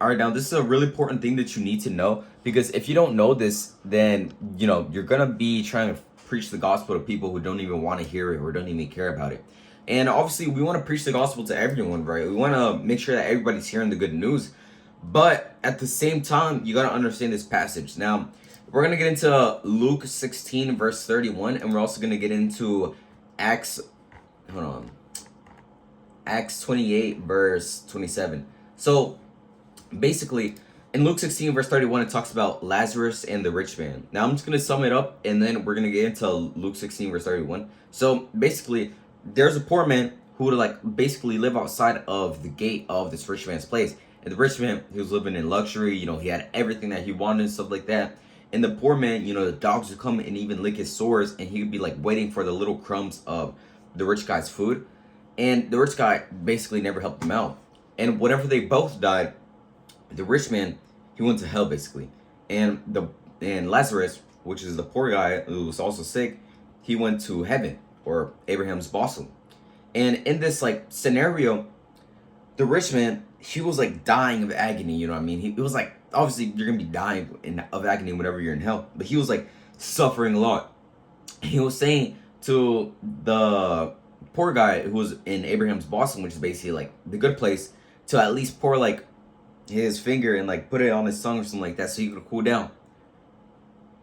All right, now this is a really important thing that you need to know, because if you don't know this, then you're gonna be trying to preach the gospel to people who don't even want to hear it or don't even care about it. And obviously, we want to preach the gospel to everyone, right? We want to make sure that everybody's hearing the good news. But at the same time, you got to understand this passage. Now, we're going to get into Luke 16, verse 31, and we're also going to get into Acts, hold on, Acts 28, verse 27. So, basically, in Luke 16, verse 31, it talks about Lazarus and the rich man. Now, I'm just going to sum it up, and then we're going to get into Luke 16, verse 31. So, basically, there's a poor man who would basically live outside of the gate of this rich man's place. And the rich man, he was living in luxury, he had everything that he wanted and stuff like that. And the poor man, the dogs would come and even lick his sores, and he would be waiting for the little crumbs of the rich guy's food. And the rich guy basically never helped him out. And whenever they both died, the rich man, he went to hell basically. And Lazarus, which is the poor guy who was also sick, he went to heaven, or Abraham's bosom. And in this scenario, the rich man, he was dying of agony, you know what I mean? He was obviously you're gonna be dying of agony whenever you're in hell, but he was suffering a lot. He was saying to the poor guy who was in Abraham's bosom, which is basically the good place, to at least pour his finger and put it on his tongue or something like that so he could cool down.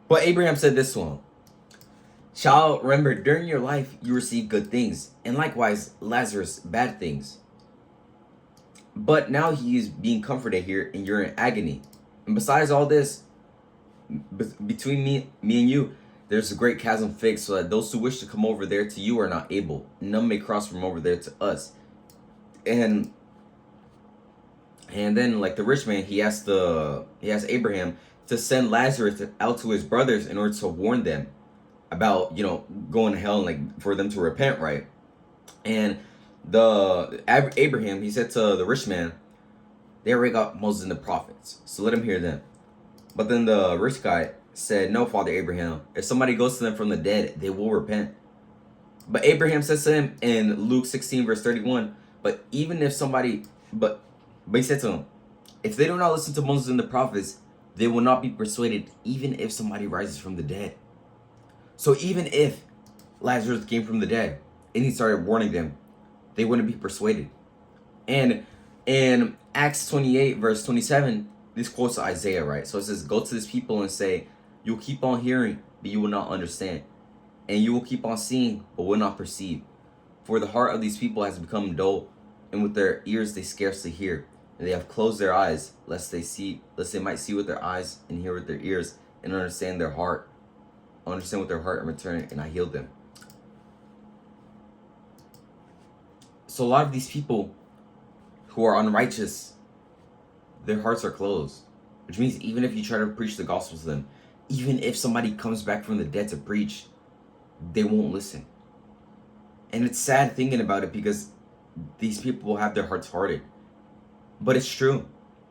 But Abraham said this to him: "Child, remember, during your life you received good things, and likewise Lazarus bad things. But now he is being comforted here, and you're in agony. And besides all this, between me and you, there's a great chasm fixed, so that those who wish to come over there to you are not able. None may cross from over there to us." And then the rich man, he asked Abraham to send Lazarus out to his brothers in order to warn them about going to hell, and for them to repent, right? And Abraham, he said to the rich man, "They already got Moses and the prophets, so let him hear them." But then the rich guy said, "No, Father Abraham, if somebody goes to them from the dead, they will repent." But Abraham says to him in Luke 16, verse 31, but he said to him, "If they do not listen to Moses and the prophets, they will not be persuaded, even if somebody rises from the dead." So even if Lazarus came from the dead and he started warning them, they wouldn't be persuaded. And in Acts 28, verse 27, this quotes Isaiah, right? So it says, "Go to this people and say, you'll keep on hearing, but you will not understand. And you will keep on seeing, but will not perceive. For the heart of these people has become dull, and with their ears they scarcely hear. And they have closed their eyes, lest they might see with their eyes and hear with their ears, and understand with their heart and return, and I healed them." So a lot of these people who are unrighteous, their hearts are closed. Which means even if you try to preach the gospel to them, even if somebody comes back from the dead to preach, they won't listen. And it's sad thinking about it, because these people will have their hearts hardened. But it's true.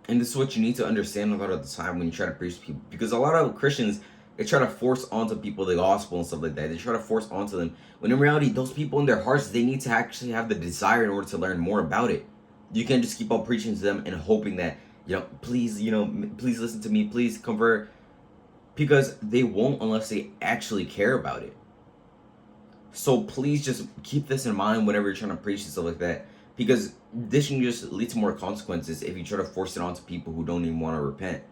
And this is what you need to understand a lot of the time when you try to preach to people. Because a lot of Christians, they try to force onto people the gospel and stuff like that. They try to force onto them. When in reality, those people in their hearts, they need to actually have the desire in order to learn more about it. You can't just keep on preaching to them and hoping that, please listen to me, please convert. Because they won't unless they actually care about it. So please just keep this in mind whenever you're trying to preach and stuff like that. Because this can just lead to more consequences if you try to force it onto people who don't even want to repent.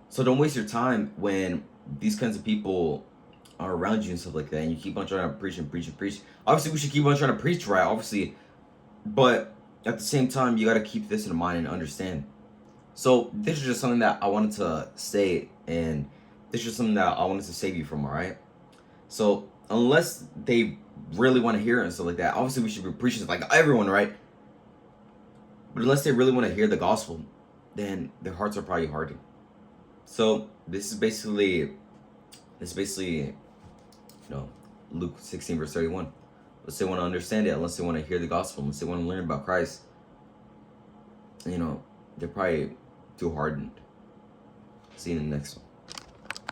So don't waste your time when these kinds of people are around you and stuff like that, and you keep on trying to preach and preach and preach. Obviously, we should keep on trying to preach, right? Obviously. But at the same time, you got to keep this in mind and understand. So this is just something that I wanted to say, and this is just something that I wanted to save you from, all right? So unless they really want to hear it and stuff like that, obviously we should be preaching like everyone, right? But unless they really want to hear the gospel, then their hearts are probably hardened. So this is basically Luke 16, verse 31. Unless they want to understand it, unless they want to hear the gospel, unless they want to learn about Christ, they're probably too hardened. See you in the next one.